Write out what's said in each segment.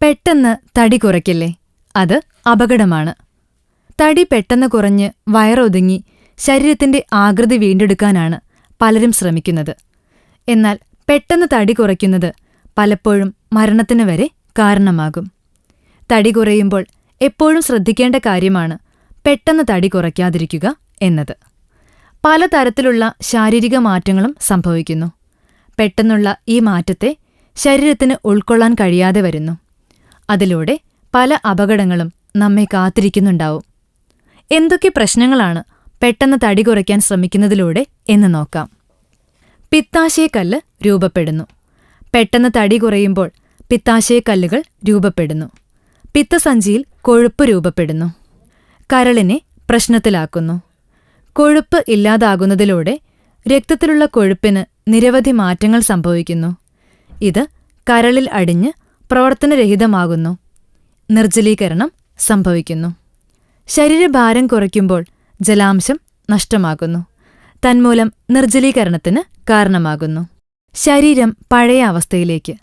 പെട്ടെന്ന് തടി കുറയ്ക്കില്ലേ? അത് അപകടമാണ്. തടി പെട്ടെന്ന് കുറഞ്ഞ് വയറൊതുങ്ങി ശരീരത്തിന്റെ ആകൃതി വീണ്ടെടുക്കാനാണ് പലരും ശ്രമിക്കുന്നത്. എന്നാൽ പെട്ടെന്ന് തടി കുറയ്ക്കുന്നത് പലപ്പോഴും മരണത്തിന് വരെ കാരണമാകും. തടി കുറയുമ്പോൾ എപ്പോഴും ശ്രദ്ധിക്കേണ്ട കാര്യമാണ് പെട്ടെന്ന് തടി കുറയ്ക്കാതിരിക്കുക എന്നത്. പലതരത്തിലുള്ള ശാരീരിക മാറ്റങ്ങളും സംഭവിക്കുന്നു. പെട്ടെന്നുള്ള ഈ മാറ്റത്തെ ശരീരത്തിന് ഉൾക്കൊള്ളാൻ കഴിയാതെ വരുന്നു. അതിലൂടെ പല അപകടങ്ങളും നമ്മെ കാത്തിരിക്കുന്നുണ്ടാവും. എന്തൊക്കെ പ്രശ്നങ്ങളാണ് പെട്ടെന്ന് തടി കുറയ്ക്കാൻ ശ്രമിക്കുന്നതിലൂടെ എന്ന് നോക്കാം. പിത്താശയക്കല്ല് രൂപപ്പെടുന്നു. പെട്ടെന്ന് തടി കുറയുമ്പോൾ പിത്താശയക്കല്ലുകൾ രൂപപ്പെടുന്നു. പിത്തസഞ്ചിയിൽ കൊഴുപ്പ് രൂപപ്പെടുന്നു. കരളിനെ പ്രശ്നത്തിലാക്കുന്നു. കൊഴുപ്പ് ഇല്ലാതാകുന്നതിലൂടെ രക്തത്തിലുള്ള കൊഴുപ്പിന് നിരവധി മാറ്റങ്ങൾ സംഭവിക്കുന്നു. ഇത് കരളിൽ അടിഞ്ഞ് പ്രവർത്തനരഹിതമാകുന്നു. നിർജ്ജലീകരണം സംഭവിക്കുന്നു. ശരീരഭാരം കുറയ്ക്കുമ്പോൾ ജലാംശം നഷ്ടമാകുന്നു. തന്മൂലം നിർജ്ജലീകരണത്തിന് കാരണമാകുന്നു. ശരീരം പഴയ അവസ്ഥയിലേക്ക്.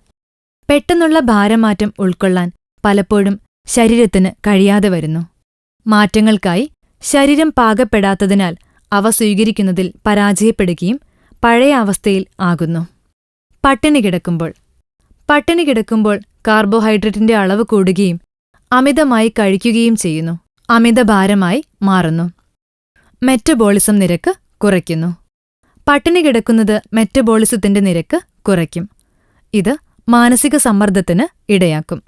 പെട്ടെന്നുള്ള ഭാരമാറ്റം ഉൾക്കൊള്ളാൻ പലപ്പോഴും ശരീരത്തിന് കഴിയാതെ വരുന്നു. മാറ്റങ്ങൾക്കായി ശരീരം പാകപ്പെടാത്തതിനാൽ അവ സ്വീകരിക്കുന്നതിൽ പരാജയപ്പെടുകയും പഴയ അവസ്ഥയിൽ ആകുന്നു. പട്ടിണി കിടക്കുമ്പോൾ കാർബോഹൈഡ്രേറ്റിന്റെ അളവ് കൂടുകയും അമിതമായി കഴിക്കുകയും ചെയ്യുന്നു. അമിതഭാരമായി മാറുന്നു. മെറ്റബോളിസം നിരക്ക് കുറയ്ക്കുന്നു. പട്ടിണി കിടക്കുന്നത് മെറ്റബോളിസത്തിന്റെ നിരക്ക് കുറയ്ക്കും. ഇത് മാനസിക സമ്മർദ്ദത്തിന് ഇടയാക്കും.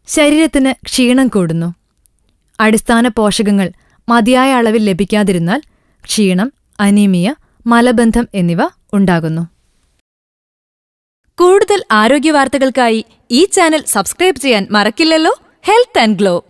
ശരീരത്തിന് ക്ഷീണം കൂടുന്നു. അടിസ്ഥാന പോഷകങ്ങൾ മതിയായ അളവിൽ ലഭിക്കാതിരുന്നാൽ ക്ഷീണം, അനീമിയ, മലബന്ധം എന്നിവ ഉണ്ടാകുന്നു. കൂടുതൽ ആരോഗ്യവാർത്തകൾക്കായി ഈ ചാനൽ സബ്സ്ക്രൈബ് ചെയ്യാൻ മറക്കില്ലല്ലോ. Health and glow.